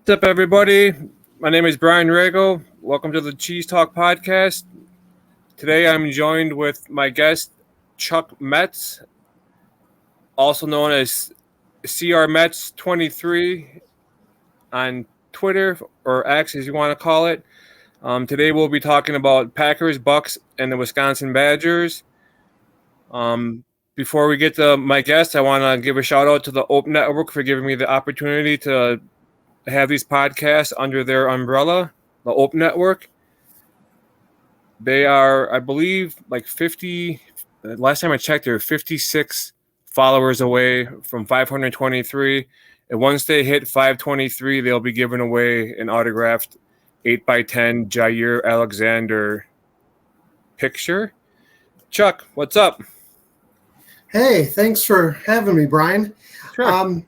What's up, everybody? My name is Brian Rago. Welcome to the Cheese Talk podcast. Today I'm joined with my guest, Chuck Metz, also known as CR Metz 23 on Twitter, or X as you want to call it. Today we'll be talking about Packers, Bucks, and the Wisconsin Badgers. Before we get to my guest, I want to give a shout out to the Open Network for giving me the opportunity to have these podcasts under their umbrella, the Open Network. They are, I believe, like 50. Last time I checked, they're 56 followers away from 523. And once they hit 523, they'll be giving away an autographed 8x10 Jair Alexander picture. Chuck, what's up? Hey, thanks for having me, Brian. Sure.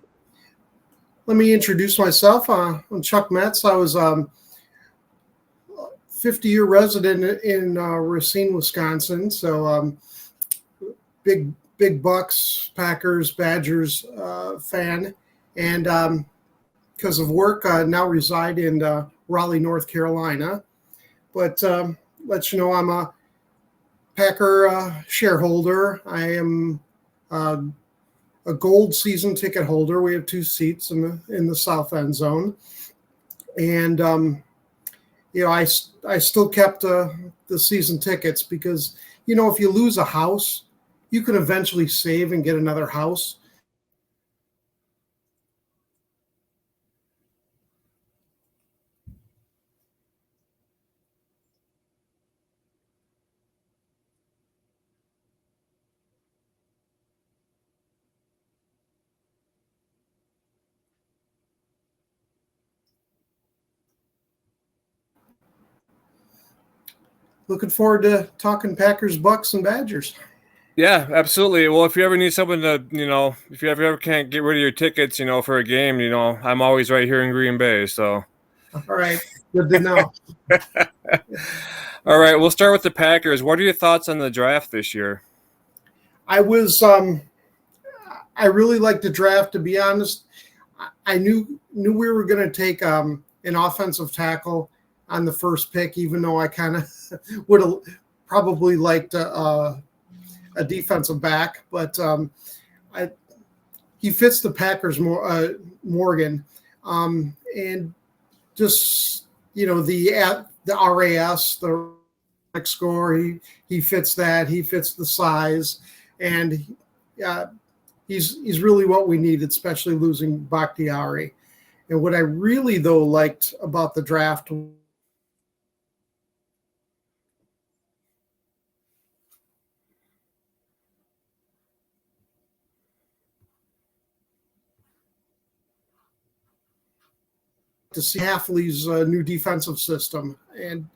Let me introduce myself. I'm Chuck Metz. I was 50-year resident in Racine, Wisconsin. So big Bucks, Packers, Badgers fan. And because of work, I now reside in Raleigh, North Carolina. But let you know I'm a Packer shareholder. I am a gold season ticket holder. We have 2 seats in the south end zone, and I still kept the season tickets because if you lose a house, you can eventually save and get another house. Looking forward to talking Packers, Bucks, and Badgers. Yeah, absolutely. Well, if you ever need something to, if you ever can't get rid of your tickets, for a game, I'm always right here in Green Bay. So, all right, good to know. All right, we'll start with the Packers. What are your thoughts on the draft this year? I really liked the draft, to be honest. I knew we were going to take an offensive tackle on the first pick, even though I kind of would have probably liked a defensive back. But he fits the Packers more, Morgan, and just the RAS, the score. He fits that. He fits the size, and he's really what we needed, especially losing Bakhtiari. And what I really though liked about the draft to see Hafley's new defensive system, and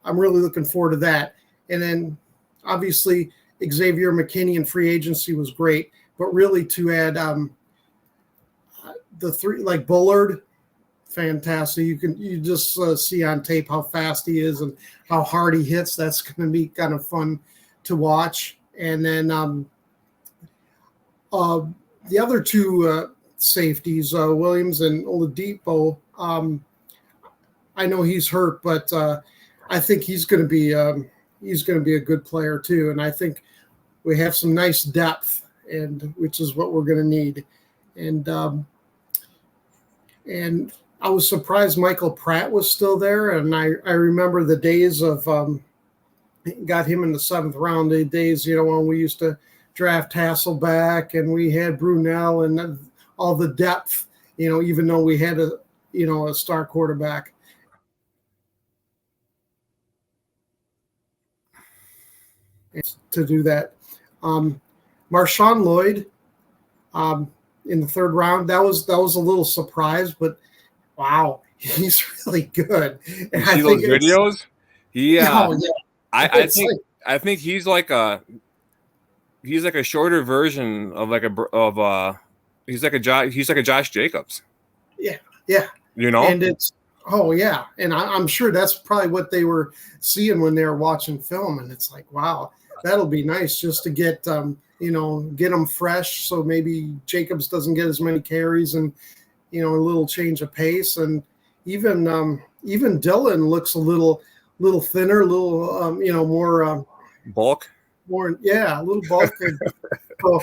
I'm really looking forward to that. And then obviously Xavier McKinney in free agency was great, but really to add the 3 like Bullard, fantastic. You just see on tape how fast he is and how hard he hits. That's going to be kind of fun to watch. And then the other 2 safeties, Williams and Oladipo. I know he's hurt, but I think he's going to be a good player too. And I think we have some nice depth, and which is what we're going to need. And I was surprised Michael Pratt was still there. And I remember the days of got him in the 7th round. The days when we used to draft Hasselbeck and we had Brunel and all the depth. Even though we had a star quarterback. To do that. Marshawn Lloyd in the 3rd round, that was a little surprise, but wow, he's really good. And I think those videos? Yeah. I think he's like a shorter version of he's like a Josh Jacobs. Yeah. And it's and I'm sure that's probably what they were seeing when they were watching film, and it's like, wow, that'll be nice just to get get them fresh, so maybe Jacobs doesn't get as many carries and a little change of pace. And even Dylan looks a little thinner, a little Bulk. a little bulky. So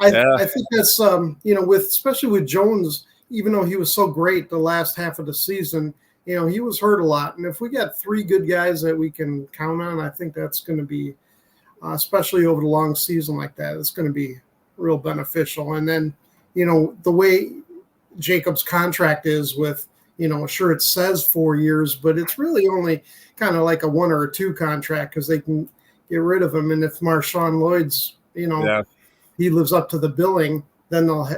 Yeah. I think that's with especially with Jones, even though he was so great the last half of the season, he was hurt a lot. And if we got 3 good guys that we can count on, I think that's going to be, especially over the long season like that, it's going to be real beneficial. And then, the way Jacob's contract is with, sure it says 4 years, but it's really only kind of like a 1 or a 2 contract because they can get rid of him. And if Marshawn Lloyd's, he lives up to the billing, then they'll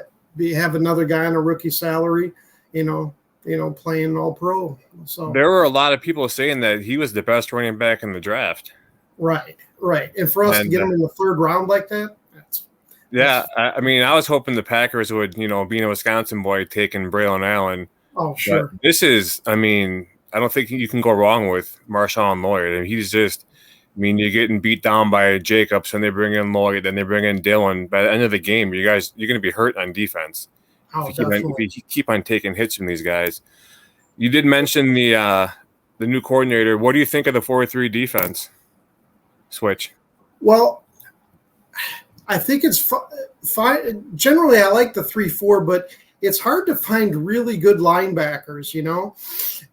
have another guy on a rookie salary, playing all pro. So there were a lot of people saying that he was the best running back in the draft. Right. And for us to get him in the 3rd round like that, I mean, I was hoping the Packers would, being a Wisconsin boy, taking Braylon Allen. Oh, sure. But this is, I mean, I don't think you can go wrong with Marshawn Lloyd. I mean, he's just, you're getting beat down by Jacobs, and they bring in Lloyd, and they bring in Dylan. By the end of the game, you're going to be hurt on defense. Oh, if you keep on taking hits from these guys. You did mention the new coordinator. What do you think of the 4-3 defense switch? Well, I think it's fine. Generally, I like the 3-4, but it's hard to find really good linebackers,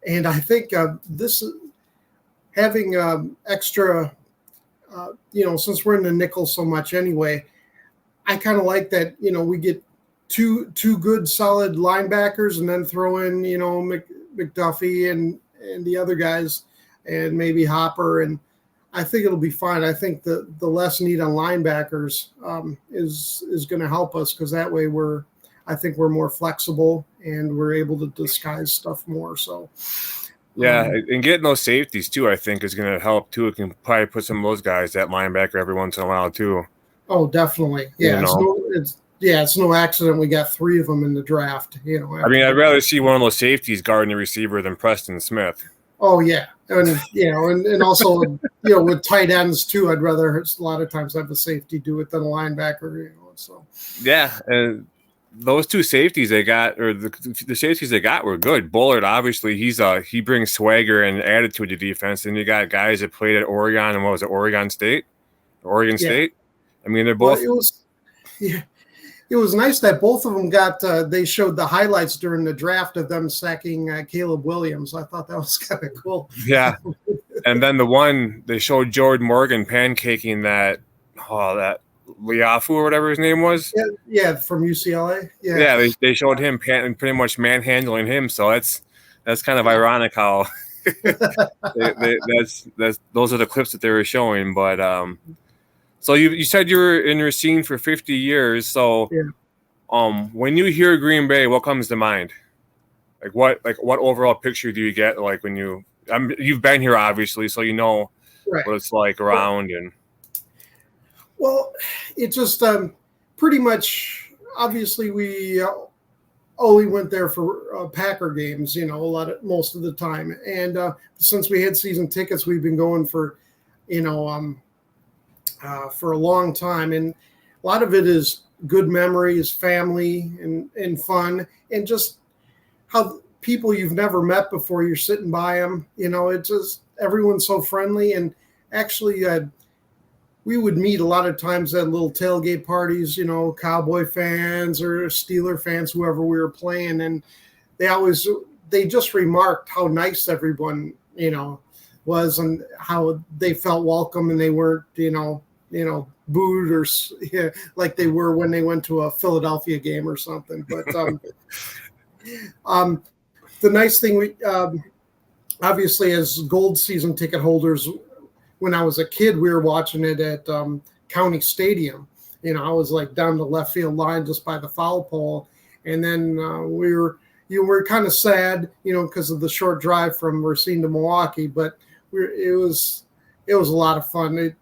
And I think this having extra, since we're in the nickel so much anyway, I kind of like that. We get two good solid linebackers, and then throw in McDuffie and the other guys, and maybe Hopper, and I think it'll be fine. I think the less need on linebackers is going to help us because that way I think we're more flexible and we're able to disguise stuff more. So and getting those safeties too, I think is going to help too. It can probably put some of those guys at linebacker every once in a while too. Oh, definitely. Yeah, it's no accident we got 3 of them in the draft. I mean, I'd rather see one of those safeties guarding the receiver than Preston Smith. Oh yeah, and and also with tight ends too, I'd rather a lot of times have a safety do it than a linebacker. So and those 2 safeties they got, or the safeties they got, were good. Bullard, obviously, he brings swagger and attitude to defense, and you got guys that played at Oregon and Oregon State. I mean, they're both. Well, it was nice that both of them got. They showed the highlights during the draft of them sacking Caleb Williams. I thought that was kind of cool. Yeah, and then the one they showed Jordan Morgan pancaking that Liafu or whatever his name was. Yeah, from UCLA. Yeah, they showed him pretty much manhandling him. So that's kind of ironic how those are the clips that they were showing. But so you said you were in Racine for 50 years. So when you hear Green Bay, what comes to mind? What overall picture do you get? Like when you've been here obviously, so what it's like around and. Well, it just pretty much. Obviously, we only went there for Packer games. Most of the time, and since we had season tickets, we've been going for, for a long time, and a lot of it is good memories, family, and fun, and just how people you've never met before, you're sitting by them. It's just everyone's so friendly, and actually. We would meet a lot of times at little tailgate parties, Cowboy fans or Steeler fans, whoever we were playing. And they just remarked how nice everyone, was and how they felt welcome and they weren't, booed or like they were when they went to a Philadelphia game or something. But the nice thing, obviously as gold season ticket holders, when I was a kid, we were watching it at County Stadium. I was like down the left field line just by the foul pole. And then we were kind of sad, because of the short drive from Racine to Milwaukee, but it was a lot of fun. It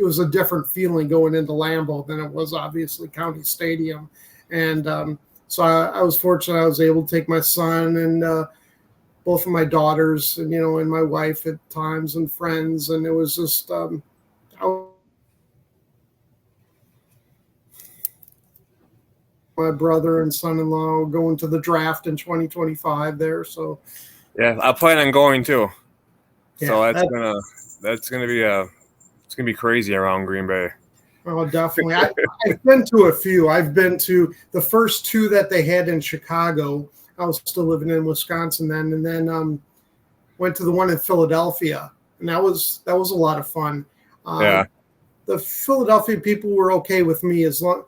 was a different feeling going into Lambeau than it was obviously County Stadium. And so I was fortunate. I was able to take my son and both of my daughters and, and my wife at times and friends. And it was just, my brother and son-in-law going to the draft in 2025 there. So yeah, I plan on going too. So yeah, it's gonna be crazy around Green Bay. oh, definitely. I've been to a few. I've been to the first two that they had in Chicago. I was still living in Wisconsin then, and then went to the one in Philadelphia, and that was a lot of fun. Yeah. The Philadelphia people were okay with me as long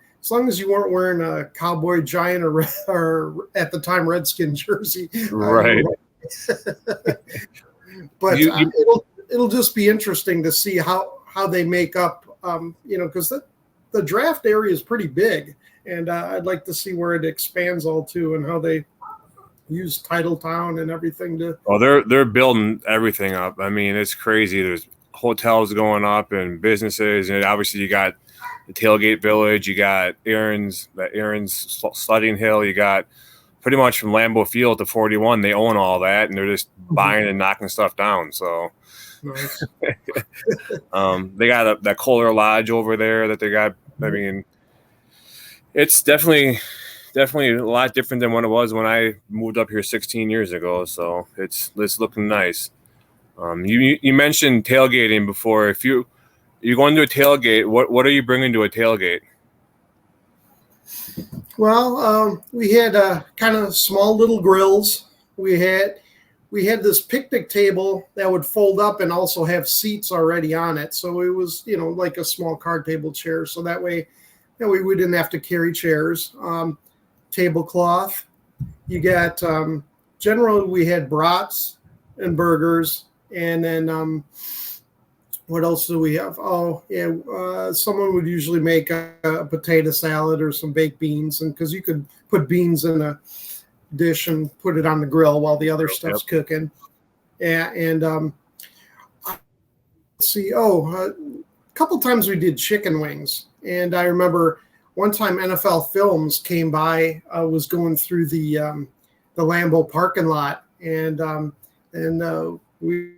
as you weren't wearing a Cowboy Giant or at the time Redskin jersey. Right. But it'll just be interesting to see how they make up, because the draft area is pretty big, and I'd like to see where it expands all to and how they use Titletown and everything to. Oh, they're building everything up. I mean, it's crazy. There's hotels going up and businesses, and obviously you got the Tailgate Village, you got Aaron's sledding hill, you got pretty much from Lambeau Field to 41. They own all that, and they're just buying and knocking stuff down. So Nice. they got that Kohler Lodge over there that they got. I mean, it's definitely a lot different than what it was when I moved up here 16 years ago. So it's looking nice. You mentioned tailgating before. If you're going to a tailgate, what are you bringing to a tailgate? Well, we had kind of small little grills. We had this picnic table that would fold up and also have seats already on it. So it was, like a small card table chair. So that way, we didn't have to carry chairs. Tablecloth. You got generally we had brats and burgers, and then what else do we have? Oh yeah, someone would usually make a potato salad or some baked beans, and because you could put beans in a dish and put it on the grill while the other stuff's cooking. Yeah, and let's see. A couple times we did chicken wings, and I remember one time NFL Films came by, was going through the Lambeau parking lot, and we.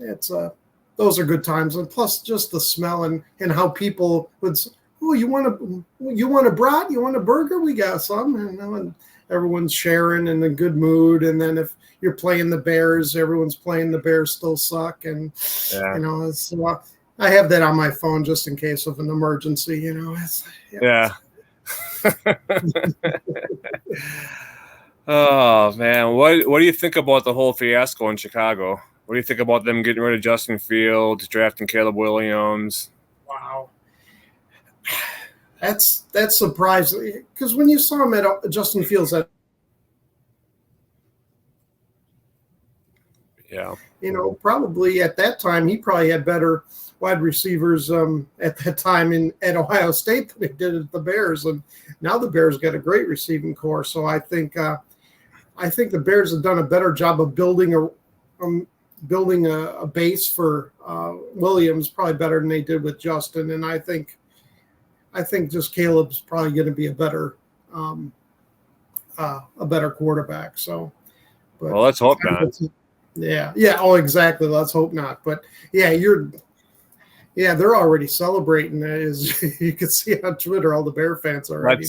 It's those are good times, and plus just the smell and how people would. Oh, you want a brat? You want a burger? We got some, and everyone's sharing in a good mood. And then if you're playing the Bears, everyone's playing the Bears still suck, and it's. I have that on my phone just in case of an emergency. Yeah. Oh man, what do you think about the whole fiasco in Chicago? What do you think about them getting rid of Justin Fields, drafting Caleb Williams? Wow, that's surprising, because when you saw him at Justin Fields at, probably at that time he probably had better wide receivers at that time at Ohio State than he did at the Bears, and now the Bears got a great receiving core. So I think the Bears have done a better job of building a base for Williams, probably better than they did with Justin. And I think just Caleb's probably going to be a better quarterback. So, but well, let's hope not. Yeah. Oh, exactly. Let's hope not. But yeah, they're already celebrating, as you can see on Twitter. All the Bear fans are already.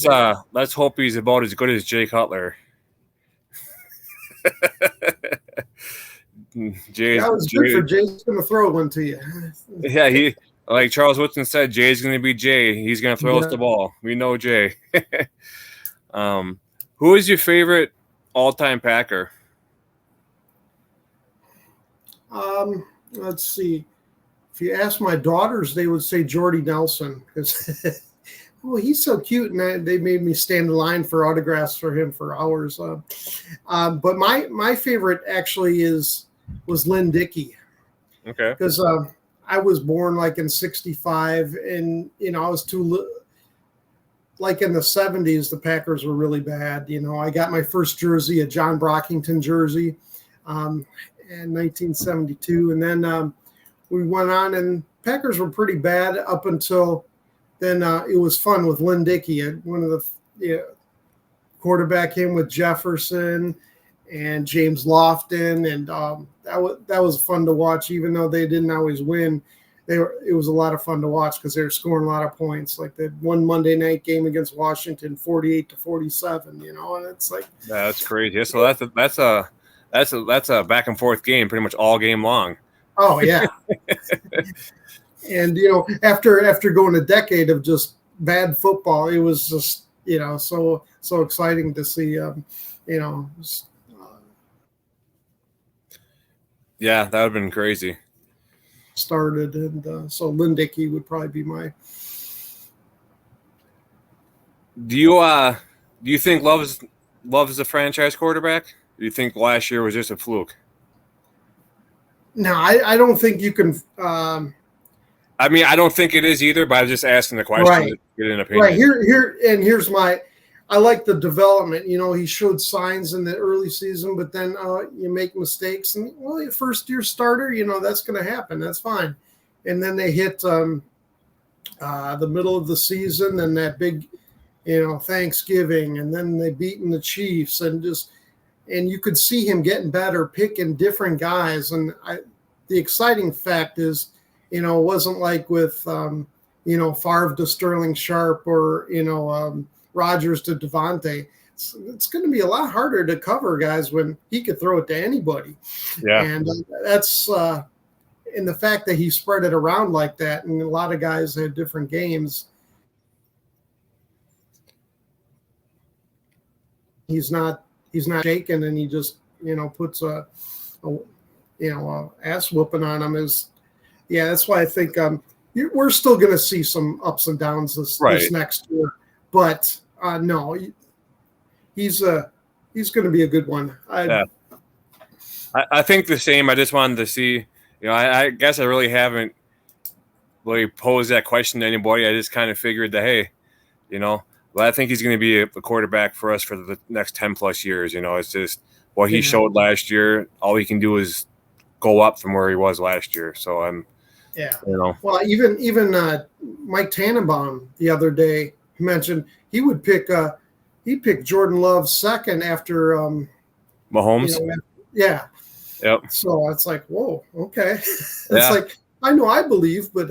Let's hope he's about as good as Jay Cutler. That was good for Jay's going to throw one to you. Yeah, he, like Charles Woodson said, Jay's going to be Jay. He's going to throw us the ball. We know Jay. Who is your favorite all-time Packer? Let's see. If you ask my daughters, they would say Jordy Nelson, because he's so cute, and they made me stand in line for autographs for him for hours. But my favorite actually was Lynn Dickey. Okay. Because I was born like in '65, and I was like in the '70s, the Packers were really bad. I got my first jersey, a John Brockington jersey, in 1972, and then we went on, and Packers were pretty bad up until then. It was fun with Lynn Dickey. One of the quarterback came with Jefferson, and James Lofton, and that was fun to watch. Even though they didn't always win, it was a lot of fun to watch because they were scoring a lot of points. Like that one Monday night game against Washington, 48-47. And it's like that's crazy. So that's a back and forth game, pretty much all game long. Oh yeah. And after going a decade of just bad football, it was just so exciting to see. Yeah, that would have been crazy. Started, and so Lindicky would probably be my. Do you think Love is a franchise quarterback? Do you think last year was just a fluke? No, I don't think you can. I mean, I don't think it is either, but I was just asking the question right. to get an opinion. Right here's my. I like the development. He showed signs in the early season, but then you make mistakes, and your first year starter, that's going to happen. That's fine. And then they hit the middle of the season, and that big, Thanksgiving, and then they beaten the Chiefs, and you could see him getting better, picking different guys. And the exciting fact is, it wasn't like with Favre to Sterling Sharp or Rodgers to Devontae. It's going to be a lot harder to cover guys when he could throw it to anybody. Yeah. And that's in the fact that he spread it around like that, and a lot of guys had different games. He's not shaken, and he just puts a ass whooping on him. That's why I think we're still going to see some ups and downs this next year. But no, he's going to be a good one. I think the same. I just wanted to see. I guess I really haven't really posed that question to anybody. I just kind of figured that, hey, but I think he's going to be a quarterback for us for the next 10 plus years. It's just what he showed last year. All he can do is go up from where he was last year. So I'm, Well, even Mike Tannenbaum the other day mentioned he would pick Jordan Love second after Mahomes. Yeah. Yep. So it's like, whoa, okay. It's like, I know I believe, but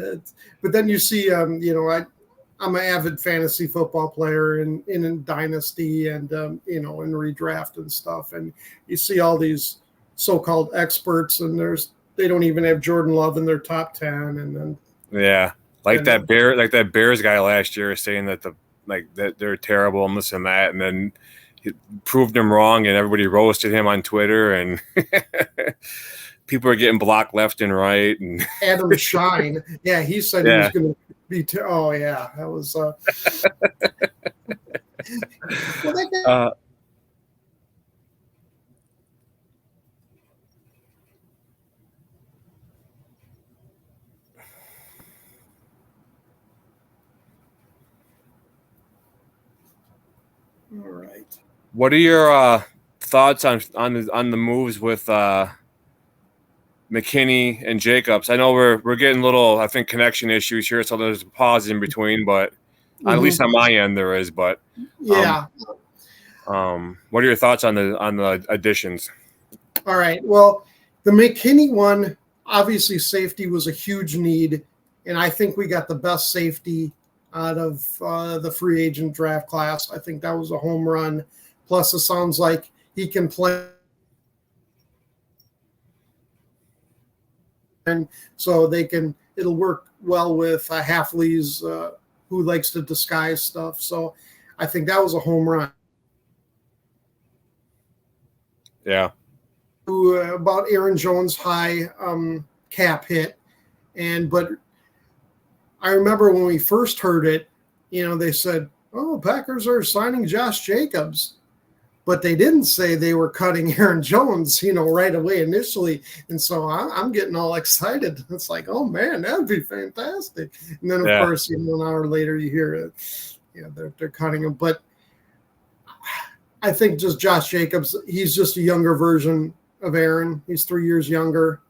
then you see, I'm an avid fantasy football player in Dynasty and, in redraft and stuff. And you see all these so-called experts, and they don't even have Jordan Love in their top 10. And then, that Bears guy last year saying that that they're terrible and this and that. And then he proved him wrong, and everybody roasted him on Twitter, and people are getting blocked left and right. And Adam Shine. Yeah. He said he was going to be, oh yeah, that was, well, that guy, all right. What are your thoughts on the moves with McKinney and Jacobs? I know we're getting little, I think, connection issues here, so there's a pause in between, but at least on my end there is. But yeah. What are your thoughts on the additions? All right. Well, the McKinney one, obviously safety was a huge need, and I think we got the best safety out of the free agent draft class. I think that was a home run. Plus, it sounds like he can play. And so it'll work well with Halfley's, who likes to disguise stuff. So I think that was a home run. Yeah. About Aaron Jones' high cap hit. But I remember when we first heard it, they said, oh, Packers are signing Josh Jacobs. But they didn't say they were cutting Aaron Jones, right away initially. And so I'm getting all excited. It's like, oh, man, that'd be fantastic. And then, of course, an hour later you hear it, they're cutting him. But I think just Josh Jacobs, he's just a younger version of Aaron. He's 3 years younger.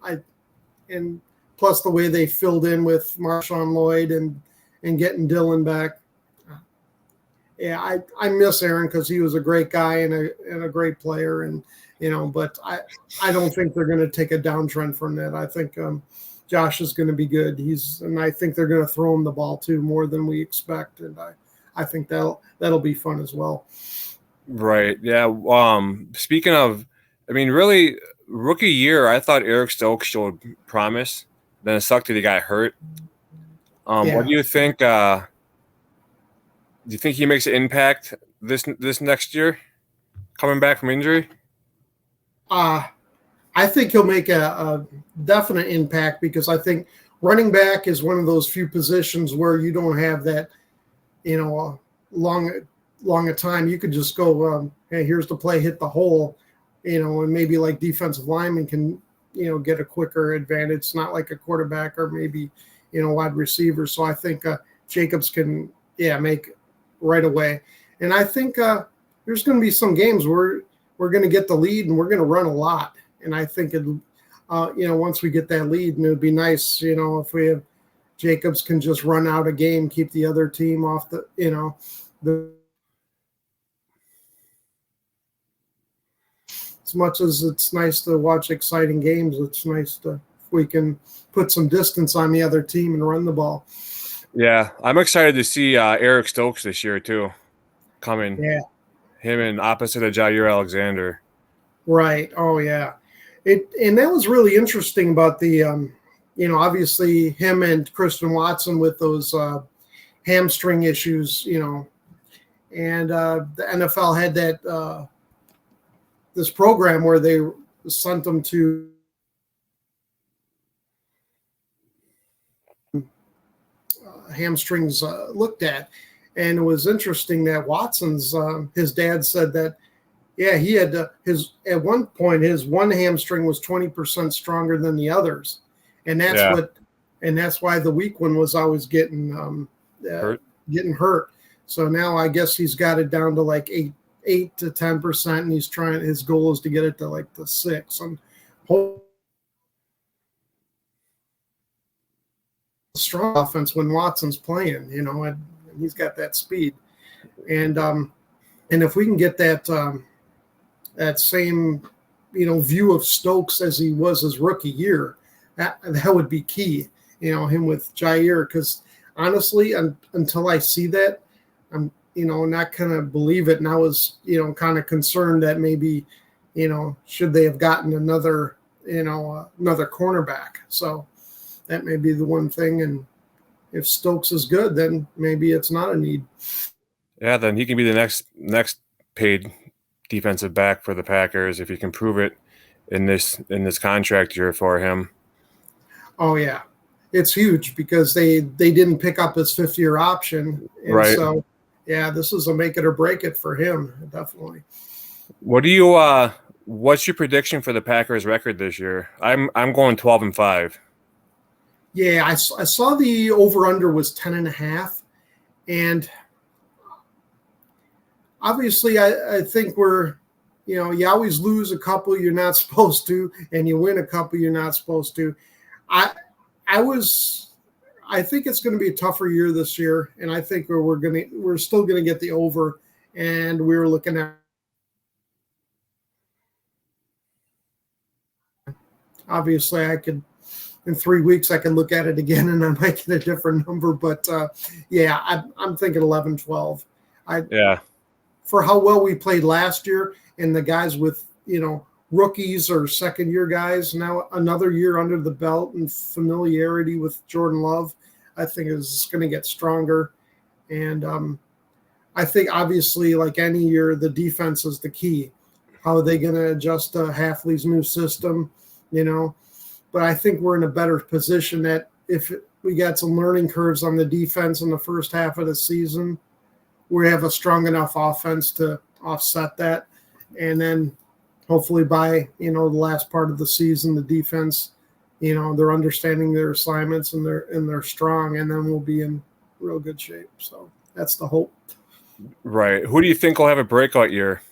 And plus the way they filled in with Marshawn Lloyd and getting Dylan back. yeah, I miss Aaron because he was a great guy and a great player, and but I don't think they're going to take a downtrend from that. I think Josh is going to be good. And I think they're going to throw him the ball too more than we expect, and I think that'll be fun as well. Right. Yeah. Speaking of, I mean, really, rookie year, I thought Eric Stokes showed promise. Then it sucked that he got hurt. Yeah. What do you think? Do you think he makes an impact this next year, coming back from injury? I think he'll make a definite impact because I think running back is one of those few positions where you don't have that, long a time. You could just go, hey, here's the play, hit the hole, and maybe like defensive lineman can, get a quicker advantage. It's not like a quarterback or maybe, wide receiver. So I think Jacobs can, make right away. And I think there's going to be some games where we're going to get the lead and we're going to run a lot. And I think once we get that lead, and it would be nice, if we have Jacobs can just run out a game, keep the other team off as much as it's nice to watch exciting games, it's nice if we can put some distance on the other team and run the ball. Yeah, I'm excited to see Eric Stokes this year too, coming. Yeah, him and opposite of Jair Alexander. Right. Oh yeah, and that was really interesting about the obviously him and Christian Watson with those hamstring issues, and the NFL had that. This program where they sent them to hamstrings looked at, and it was interesting that Watson's his dad said that he had at one point his one hamstring was 20% stronger than the others, and that's why the weak one was always getting hurt. So now I guess he's got it down to like 8 to 10%, and his goal is to get it to like the 6. And strong offense when Watson's playing, and he's got that speed. And if we can get that same view of Stokes as he was his rookie year, that would be key. Him with Jair, because honestly, until I see that, I'm not going to believe it. And I was, kind of concerned that maybe, should they have gotten another cornerback. So that may be the one thing. And if Stokes is good, then maybe it's not a need. Yeah, then he can be the next paid defensive back for the Packers if he can prove it in this contract year for him. Oh yeah, it's huge because they didn't pick up his 5th-year option, and right. So yeah, this is a make it or break it for him, definitely. What do you what's your prediction for the Packers record this year? I'm going 12-5. Yeah, I saw the over under was 10.5, and obviously I think we're you always lose a couple you're not supposed to, and you win a couple you're not supposed to. I think it's going to be a tougher year this year, and I think we're still going to get the over, and we're looking at obviously I could in 3 weeks I can look at it again and I might get a different number, but I'm thinking 11-12. For how well we played last year, and the guys with rookies or second-year guys now another year under the belt and familiarity with Jordan Love, I think is going to get stronger. And I think obviously like any year, the defense is the key. How are they going to adjust to Hafley's new system, But I think we're in a better position that if we got some learning curves on the defense in the first half of the season, we have a strong enough offense to offset that. And then hopefully by, the last part of the season, the defense, they're understanding their assignments and they're strong, and then we'll be in real good shape. So that's the hope. Right. Who do you think will have a breakout year?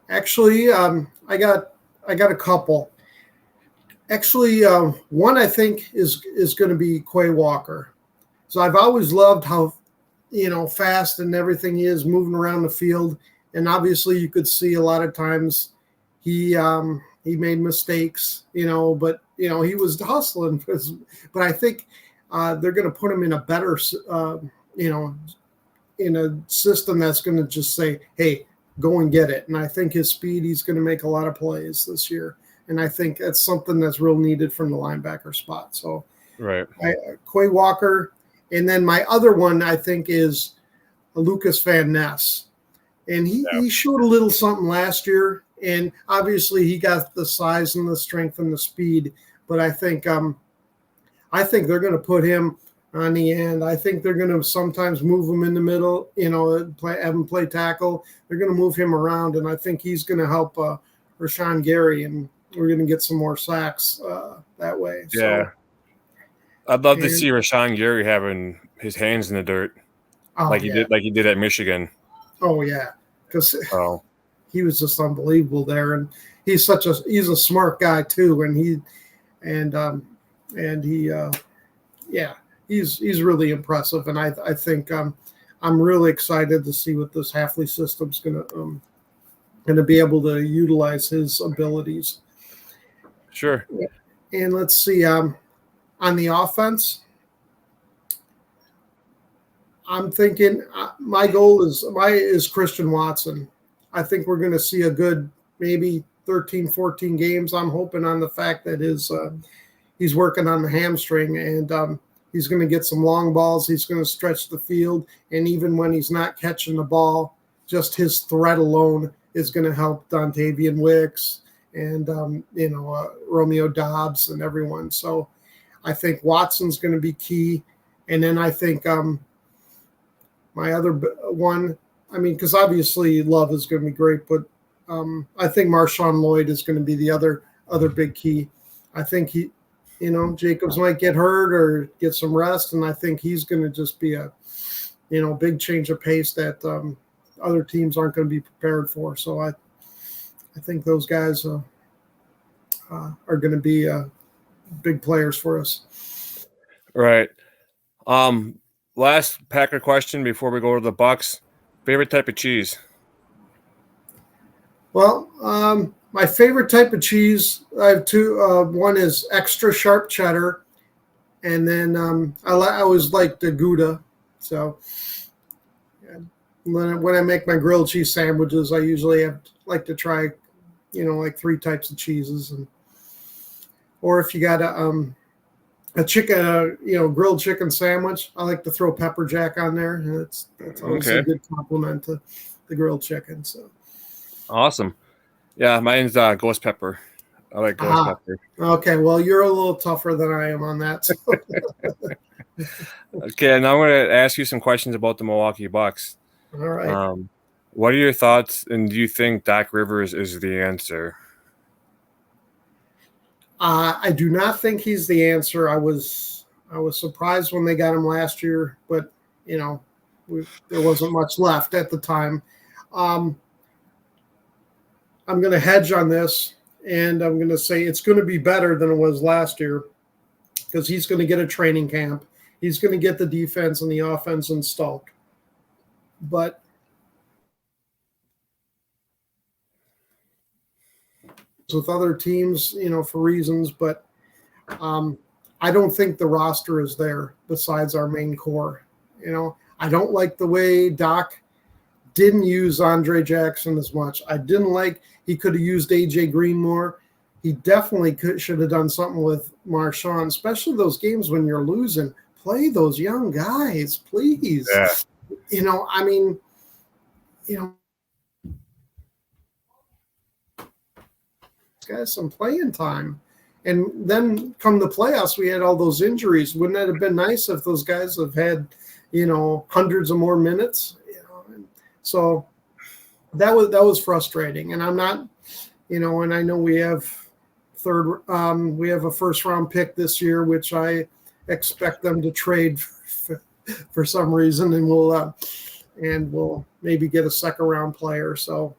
Actually, I got a couple. Actually, one I think is going to be Quay Walker. So I've always loved how, fast and everything he is moving around the field. And obviously you could see a lot of times he made mistakes, but, he was hustling. But I think they're going to put him in a better, in a system that's going to just say, hey, go and get it. And I think his speed, he's going to make a lot of plays this year. And I think that's something that's real needed from the linebacker spot. So, right. Quay Walker. And then my other one, I think, is Lucas Van Ness. And he showed a little something last year. And obviously he got the size and the strength and the speed. But I think they're going to put him on the end. I think they're going to sometimes move him in the middle, have him play tackle. They're going to move him around, and I think he's going to help Rashawn Gary, and we're going to get some more sacks that way. Yeah. I'd love to see Rashawn Gary having his hands in the dirt he did at Michigan. Oh, yeah, because he was just unbelievable there, and he's a smart guy too, and he's really impressive, and I think I'm really excited to see what this Hafley system's going to be able to utilize his abilities. Sure. And let's see, on the offense, I'm thinking my goal is Christian Watson. I think we're going to see a good maybe 13, 14 games. I'm hoping on the fact that he's working on the hamstring, and he's going to get some long balls. He's going to stretch the field. And even when he's not catching the ball, just his threat alone is going to help Dontavian Wicks and, Romeo Dobbs and everyone. So I think Watson's going to be key. And then I think my other one, because obviously Love is going to be great, but I think Marshawn Lloyd is going to be the other big key. I think Jacobs might get hurt or get some rest, and I think he's going to just be a, big change of pace that other teams aren't going to be prepared for. So I think those guys are going to be big players for us. Right. Last Packer question before we go to the Bucks. Favorite type of cheese? Well, my favorite type of cheese, I have two. One is extra sharp cheddar, and then I always like the Gouda. So when I make my grilled cheese sandwiches, I usually like to try, like 3 types of cheeses, or if you got a chicken, grilled chicken sandwich, I like to throw pepper jack on there. And that's always a good compliment to the grilled chicken. So awesome. Yeah, mine's ghost pepper. I like ghost pepper. Okay, well, you're a little tougher than I am on that. So. Okay, now I'm going to ask you some questions about the Milwaukee Bucks. All right. What are your thoughts, and do you think Doc Rivers is the answer? I do not think he's the answer. I was surprised when they got him last year, but there wasn't much left at the time. I'm going to hedge on this, and I'm going to say it's going to be better than it was last year because he's going to get a training camp. He's going to get the defense and the offense installed. But with other teams, for reasons, but I don't think the roster is there besides our main core. I don't like the way Doc didn't use Andre Jackson as much. I didn't like he could have used AJ Green more. He definitely should have done something with Marshawn, especially those games when you're losing. Play those young guys, please. Yeah. Guys some playing time. And then come the playoffs, we had all those injuries. Wouldn't that have been nice if those guys have had, hundreds of more minutes? So that was frustrating. And I'm not, and I know we have a first round pick this year, which I expect them to trade for some reason, and we'll maybe get a second round player. So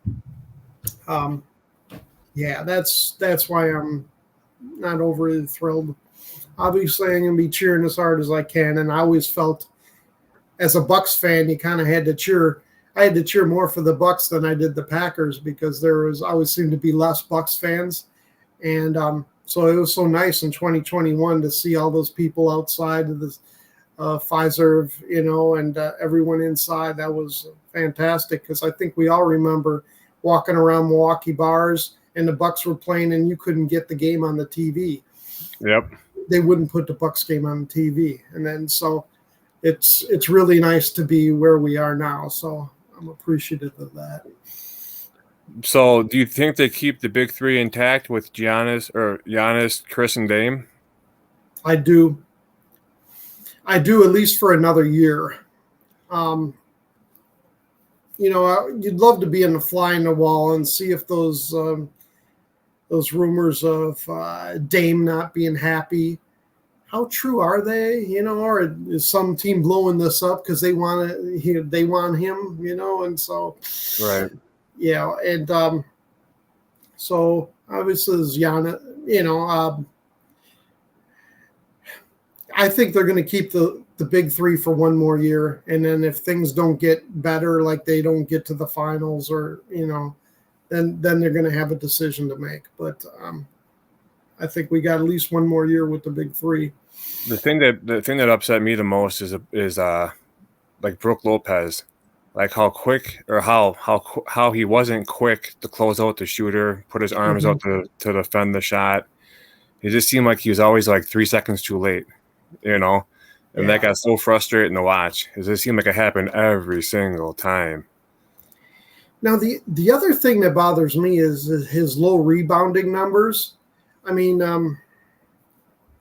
yeah, that's why I'm not overly thrilled obviously I'm going to be cheering as hard as I can. And I always felt, as a Bucks fan, you kind of had to cheer. I had to cheer more for the Bucks than I did the Packers because there always seemed to be less Bucks fans. And so it was so nice in 2021 to see all those people outside of the Pfizer, and everyone inside. That was fantastic because I think we all remember walking around Milwaukee bars and the Bucks were playing and you couldn't get the game on the TV. Yep. They wouldn't put the Bucks game on the TV. And then so it's really nice to be where we are now. So I'm appreciative of that. So do you think they keep the big three intact with Giannis, Chris, and Dame? I do at least for another year. You'd love to be in the fly in the wall and see if those rumors of Dame not being happy, how true are they? Or is some team blowing this up because they want him? And so right. Yeah, and so obviously as Giannis, I think they're going to keep the big three for one more year. And then if things don't get better, like they don't get to the finals or, then they're going to have a decision to make. But I think we got at least one more year with the big three. The thing that upset me the most is like Brook Lopez, like how quick or how he wasn't quick to close out the shooter, put his arms out to defend the shot. It just seemed like he was always like 3 seconds too late. And that got so frustrating to watch. It just seemed like it happened every single time. Now, the other thing that bothers me is his low rebounding numbers. I mean,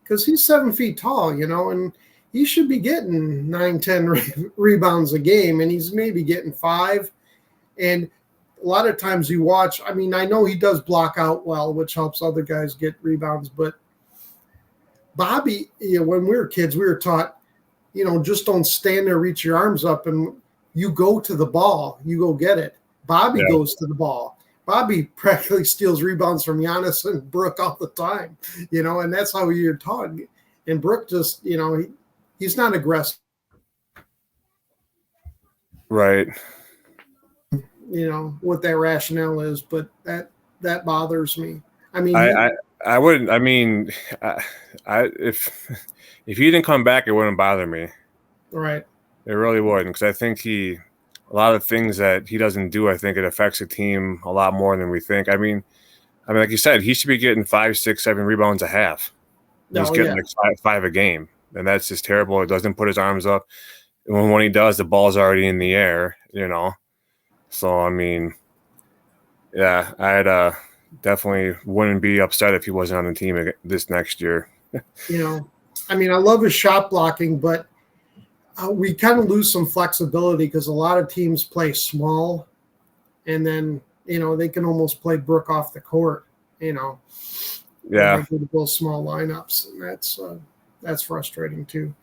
because he's 7 feet tall, and he should be getting 9-10 rebounds a game, and he's maybe getting 5. And a lot of times you watch, I mean, I know he does block out well, which helps other guys get rebounds, but Bobby, when we were kids, we were taught, just don't stand there, reach your arms up, and you go to the ball, you go get it. Bobby goes to the ball. Bobby practically steals rebounds from Giannis and Brook all the time, and that's how you're taught. And Brook just, he's not aggressive. Right. What that rationale is, but that bothers me. I mean, I wouldn't. I mean, if he didn't come back, it wouldn't bother me. Right. It really wouldn't, because I think a lot of things that he doesn't do, I think it affects the team a lot more than we think. I mean, like you said, he should be getting 5, 6, 7 rebounds a half. He's getting like five a game, and that's just terrible. He doesn't put his arms up. And when he does, the ball's already in the air. So I mean, yeah, I'd definitely wouldn't be upset if he wasn't on the team this next year. I mean, I love his shot blocking, but we kind of lose some flexibility because a lot of teams play small, and then they can almost play Brook off the court. Yeah, they go to those small lineups, and that's frustrating too.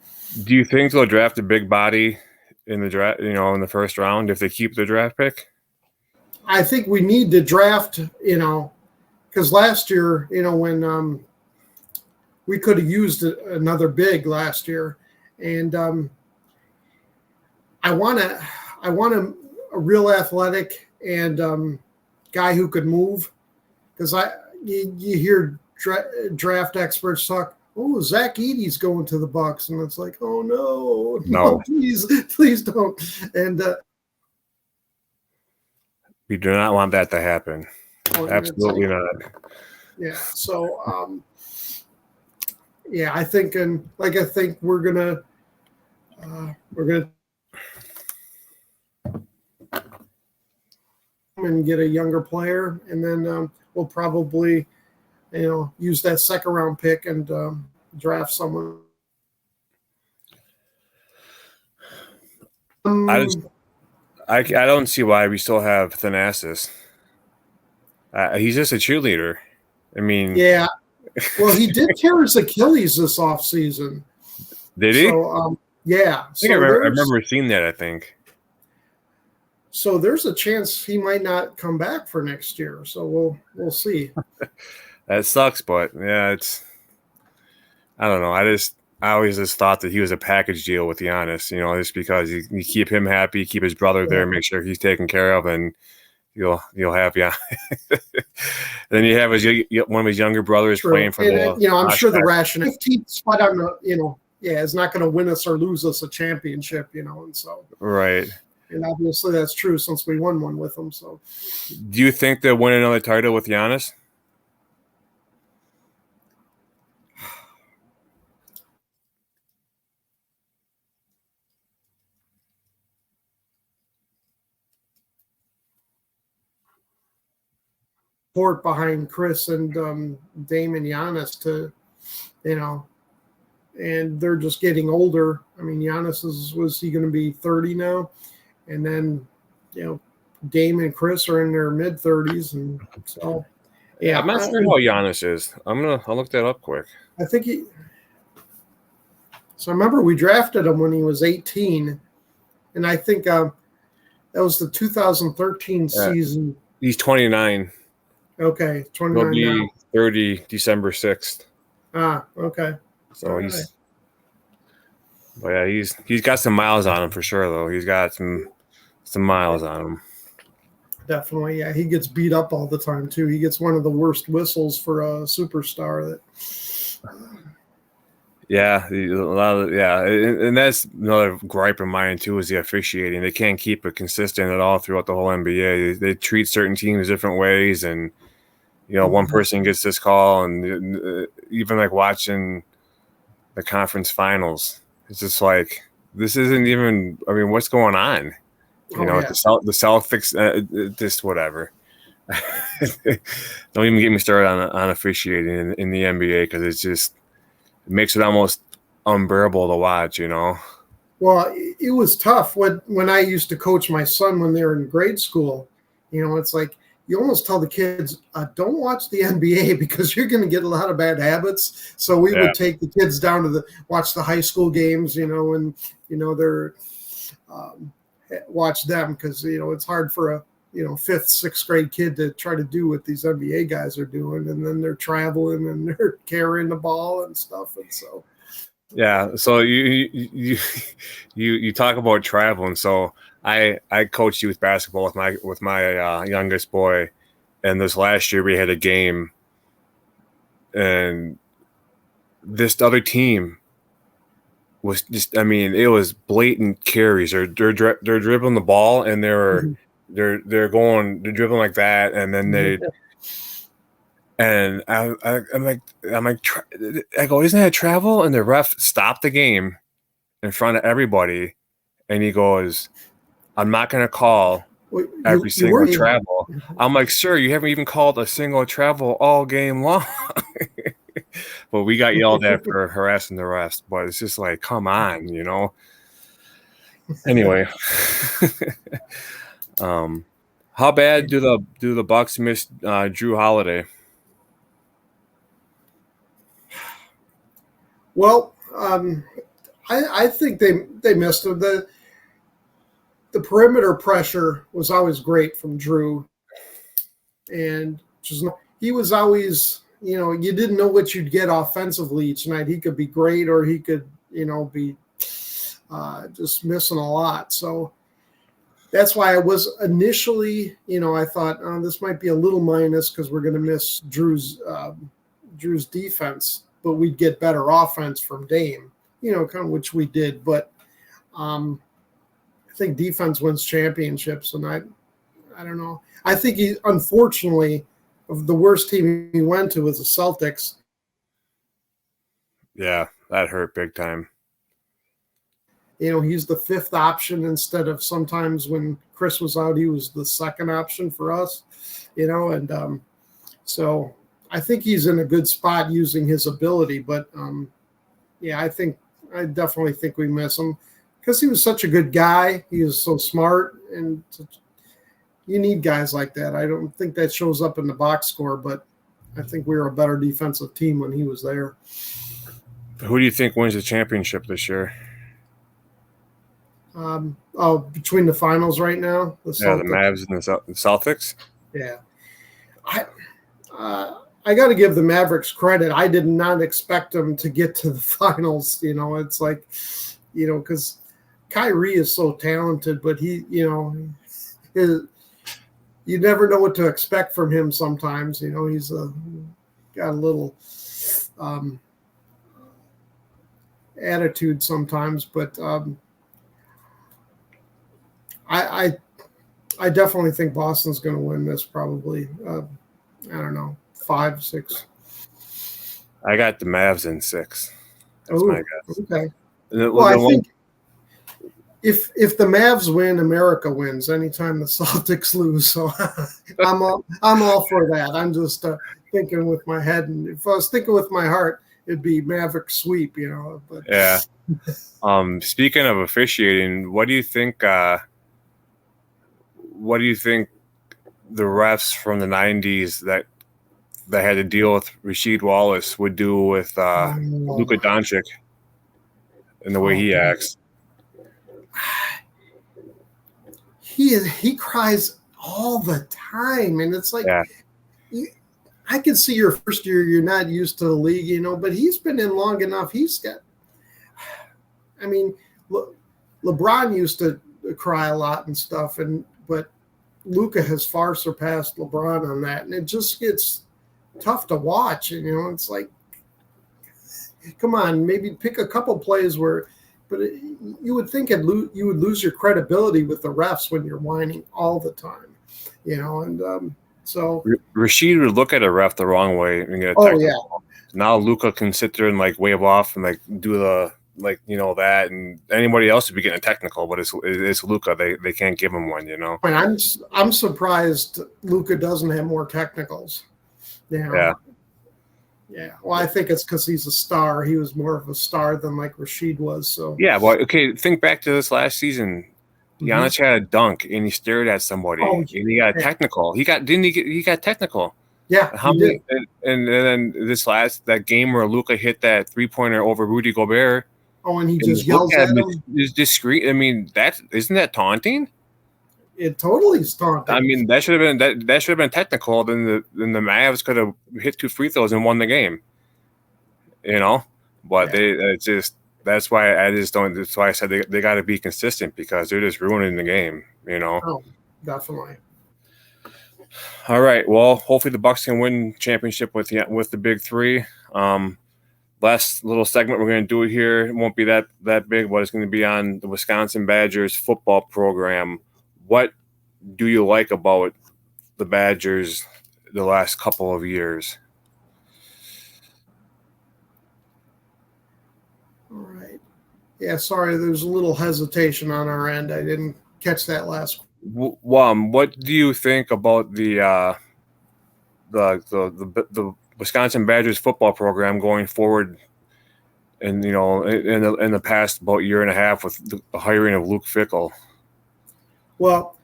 Do you think they'll draft a big body in the draft? In the first round, if they keep the draft pick? I think we need to draft. Because last year, when we could have used another big last year, and I want a real athletic and guy who could move, because you hear draft experts talk. Oh, Zach Edey's going to the Bucks, and it's like, oh no, please don't. And we do not want that to happen. Absolutely not. Yeah. So, I think, I think we're gonna and get a younger player, and then we'll probably, use that second round pick and draft someone. I don't see why we still have Thanasis. He's just a cheerleader. I mean, yeah. Well, he did tear his Achilles this offseason. Did he? So, yeah. I remember seeing that, I think. So there's a chance he might not come back for next year. So we'll see. That sucks, but yeah, I don't know. I always just thought that he was a package deal with Giannis, just because you keep him happy, keep his brother there, make sure he's taken care of, and you'll have then you have one of his younger brothers playing for the. I'm sure the rationale 15th spot on the is not going to win us or lose us a championship, and so right. And obviously that's true since we won one with him. So, do you think they'll win another title with Giannis? Support behind Chris and Dame and Giannis to, and they're just getting older. I mean, Giannis was he going to be 30 now? And then, Dame and Chris are in their mid 30s. And so, yeah. I'm not sure how Giannis is. I'll look that up quick. I think so I remember we drafted him when he was 18. And I think that was the 2013 season. He's 29. Okay, 29 He'll be now. 30 December 6th. Ah, okay. So he's got some miles on him for sure, though. He's got some miles on him. Definitely, yeah. He gets beat up all the time too. He gets one of the worst whistles for a superstar. And that's another gripe of mine too, is the officiating. They can't keep it consistent at all throughout the whole NBA. They treat certain teams different ways, and one person gets this call, and even like watching the conference finals, it's just like, this isn't even. I mean, what's going on? The Celtics, just whatever. Don't even get me started on officiating in the NBA, because it makes it almost unbearable to watch. Well, it was tough when I used to coach my son when they were in grade school. It's like you almost tell the kids, don't watch the NBA because you're going to get a lot of bad habits. So we would take the kids down to watch the high school games, and they're watch them, because it's hard for a 5th, 6th grade kid to try to do what these NBA guys are doing, and then they're traveling and they're carrying the ball and stuff, and so. Yeah, so you talk about traveling. So I coached youth basketball with my youngest boy, and this last year we had a game, and this other team was just, I mean, it was blatant carries. They're dribbling the ball, and they're dribbling like that, and then and I'm like, I go, isn't that travel? And the ref stopped the game in front of everybody, and he goes, I'm not going to call every single travel. I'm like, sir, you haven't even called a single travel all game long. But we got yelled at for harassing the refs. But it's just like, come on, Anyway, how bad do the Bucks miss Drew Holiday? Well, I think they missed him. The perimeter pressure was always great from Drew, and he was always, you didn't know what you'd get offensively each night. He could be great, or he could, be just missing a lot. So that's why I was initially, I thought, this might be a little minus because we're going to miss Drew's defense, but we'd get better offense from Dame, kind of, which we did. But I think defense wins championships, and I don't know. I think he, unfortunately, of the worst team he went to was the Celtics. Yeah, that hurt big time. He's the 5th option instead of sometimes when Chris was out, he was the 2nd option for us, and so I think he's in a good spot using his ability. But, I definitely think we miss him because he was such a good guy. He was so smart, and you need guys like that. I don't think that shows up in the box score, but I think we were a better defensive team when he was there. Who do you think wins the championship this year? Between the finals right now, the Mavs and the Celtics. Yeah, I got to give the Mavericks credit. I did not expect them to get to the finals. It's like, because Kyrie is so talented, but he, you never know what to expect from him sometimes. He's got a little attitude sometimes, but I definitely think Boston's going to win this probably. I don't know, 5, 6. I got the Mavs in 6. That's my guess. Okay. Well, I think if the Mavs win, America wins anytime the Celtics lose. So I'm all for that. I'm just thinking with my head, and if I was thinking with my heart, it'd be Maverick sweep. But yeah. Speaking of officiating, what do you think? What do you think the refs from the '90s that had to deal with Rasheed Wallace would do with Luka Doncic and the way he acts? He cries all the time, and it's like, I can see your first year you're not used to the league, but he's been in long enough. He's got. I mean, LeBron used to cry a lot and stuff, but Luka has far surpassed LeBron on that, and it just gets tough to watch. It's like, come on, maybe pick a couple plays where, but you would think you would lose your credibility with the refs when you're whining all the time, and so Rasheed would look at a ref the wrong way and get a technical. Oh, yeah. Now Luka can sit there and like wave off and like do the that, and anybody else would be getting a technical, but it's Luka. They can't give him one, And I'm surprised Luka doesn't have more technicals. Yeah. Well, I think it's because he's a star. He was more of a star than like Rasheed was. So yeah. Well, okay. Think back to this last season. Giannis had a dunk and he stared at somebody and he got a technical. He got technical. Yeah. How many? And then that game where Luka hit that 3-pointer over Rudy Gobert. Oh, and he just yells at him. Is discreet. I mean, isn't that taunting? It totally is taunting. I mean, that should have been technical. Then the Mavs could have hit 2 free throws and won the game. But that's why I just don't. That's why I said they got to be consistent because they're just ruining the game. Oh, definitely. All right. Well, hopefully the Bucks can win championship with the big 3. Last little segment we're going to do here. It won't be that big, but it's going to be on the Wisconsin Badgers football program. What do you like about the Badgers the last couple of years? All right. Yeah, sorry, there's a little hesitation on our end. I didn't catch that last. What do you think about the Wisconsin Badgers football program going forward, and in the past about year and a half with the hiring of Luke Fickell? Well,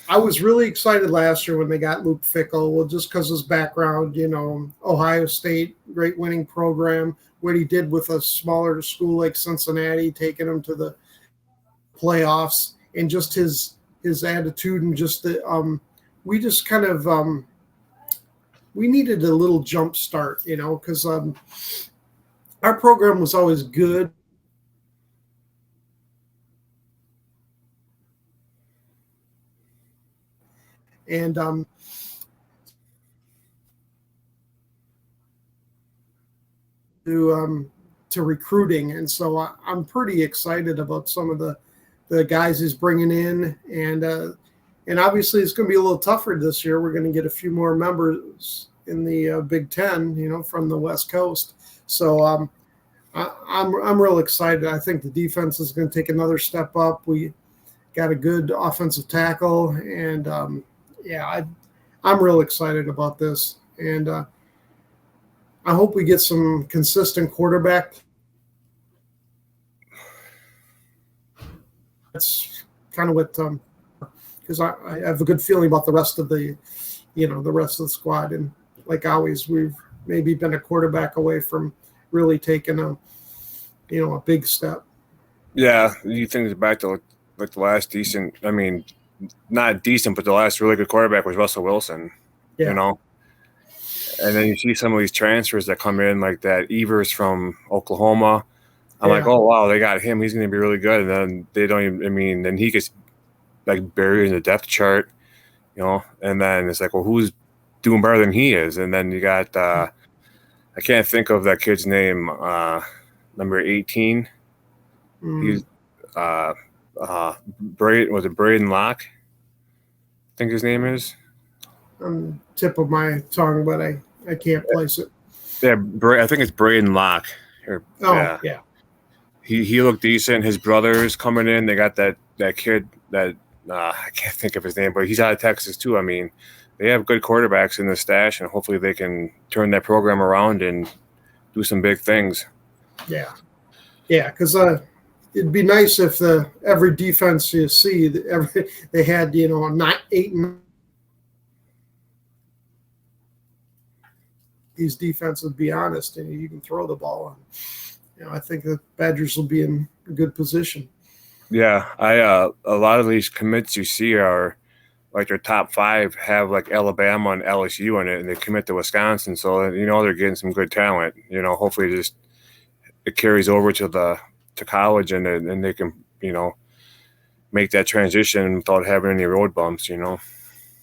I was really excited last year when they got Luke Fickell. Well, just because his background, Ohio State, great winning program. What he did with a smaller school like Cincinnati, taking them to the playoffs, and just his attitude and just we just kind of we needed a little jump start, because our program was always good. And to recruiting, and so I'm pretty excited about some of the guys he's bringing in, and obviously it's going to be a little tougher this year. We're going to get a few more members in the Big Ten, from the West Coast. So I'm real excited. I think the defense is going to take another step up. We got a good offensive tackle, and I'm real excited about this. And I hope we get some consistent quarterback. That's kind of what, because I have a good feeling about the rest of the squad. And like always, we've maybe been a quarterback away from really taking a big step. Yeah, you think it's back to like the last decent. I mean, not decent, but the last really good quarterback was Russell Wilson. Yeah. And then you see some of these transfers that come in, like that Evers from Oklahoma. I'm like, oh wow, they got him. He's going to be really good. And then they don't even. I mean, then he gets like buried in the depth chart, And then it's like, well, who's doing better than he is? And then you got I can't think of that kid's name. Number 18. He's was it Braden Locke? I think his name is. Tip of my tongue, but I can't place it. Yeah, I think it's Braden Locke. Yeah. He looked decent. His brother's coming in. They got that kid that I can't think of his name, but he's out of Texas too. I mean, they have good quarterbacks in the stash, and hopefully they can turn that program around and do some big things. Yeah, because it'd be nice if every defense you see, they had 8. These defenses, be honest, and you can throw the ball. And I think the Badgers will be in a good position. Yeah, a lot of these commits you see are like their top 5 have like Alabama and LSU in it, and they commit to Wisconsin, so they're getting some good talent. Hopefully it carries over to college, and they can make that transition without having any road bumps.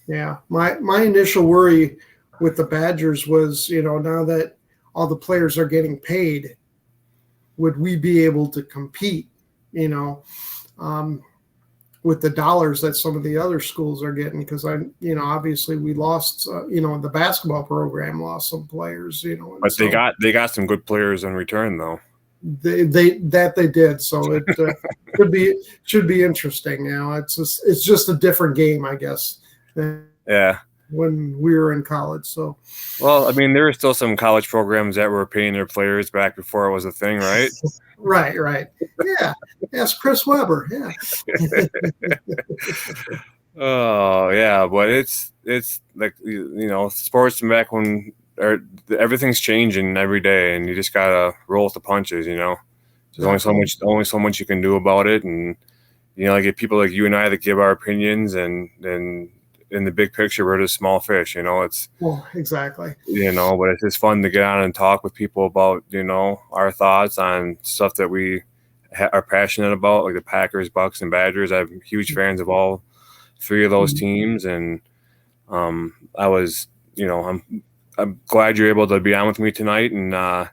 Yeah, my initial worry with the Badgers was, now that all the players are getting paid, would we be able to compete? With the dollars that some of the other schools are getting, because obviously we lost, the basketball program lost some players, But so they got some good players in return though. They did, so it should be interesting. It's just a different game, I guess. Yeah. When we were in college, so. Well, I mean, there were still some college programs that were paying their players back before it was a thing, right? Right. Yeah. Ask Chris Webber. Yeah. Oh yeah, but it's like sports back when everything's changing every day, and you just gotta roll with the punches. There's only so much you can do about it, and get people like you and I that give our opinions, and in the big picture, we're just small fish. Exactly. But it's just fun to get on and talk with people about our thoughts on stuff that we are passionate about, like the Packers, Bucks, and Badgers. I'm huge fans of all 3 of those teams, and I was, I'm glad you're able to be on with me tonight. And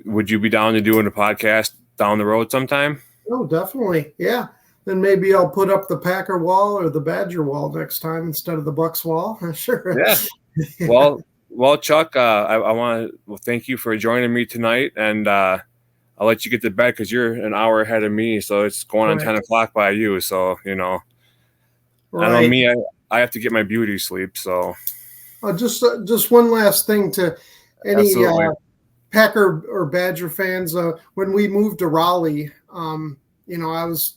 would you be down to doing a podcast down the road sometime? Oh, definitely, yeah. Then maybe I'll put up the Packer wall or the Badger wall next time instead of the Bucks wall. Sure. Yeah. Well, Chuck, I want to thank you for joining me tonight, and I'll let you get to bed because you're an hour ahead of me, so it's going on 10 o'clock by you. So Right. I know me, I have to get my beauty sleep. So just one last thing to any Packer or Badger fans. When we moved to Raleigh, I was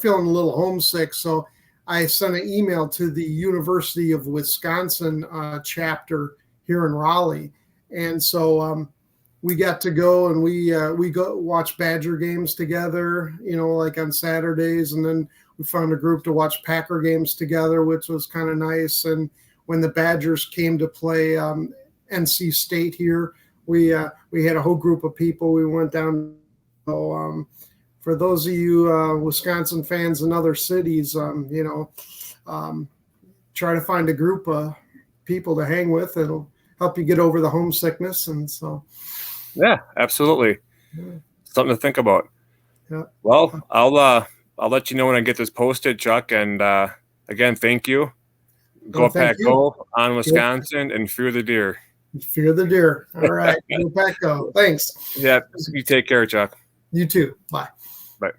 feeling a little homesick, so I sent an email to the University of Wisconsin chapter here in Raleigh, and so we got to go and we go watch Badger games together, like on Saturdays, and then we found a group to watch Packer games together, which was kind of nice. And when the Badgers came to play NC State here, we had a whole group of people. We went down. So, for those of you Wisconsin fans in other cities, try to find a group of people to hang with. It'll help you get over the homesickness. And so, yeah, absolutely. Yeah. Something to think about. Yeah. Well, I'll let you know when I get this posted, Chuck. And again, thank you. Go Pack Go on Wisconsin and fear the deer. Fear the deer. All right. Go Pack Go. Thanks. Yeah. You take care, Chuck. You too. Bye. Bye.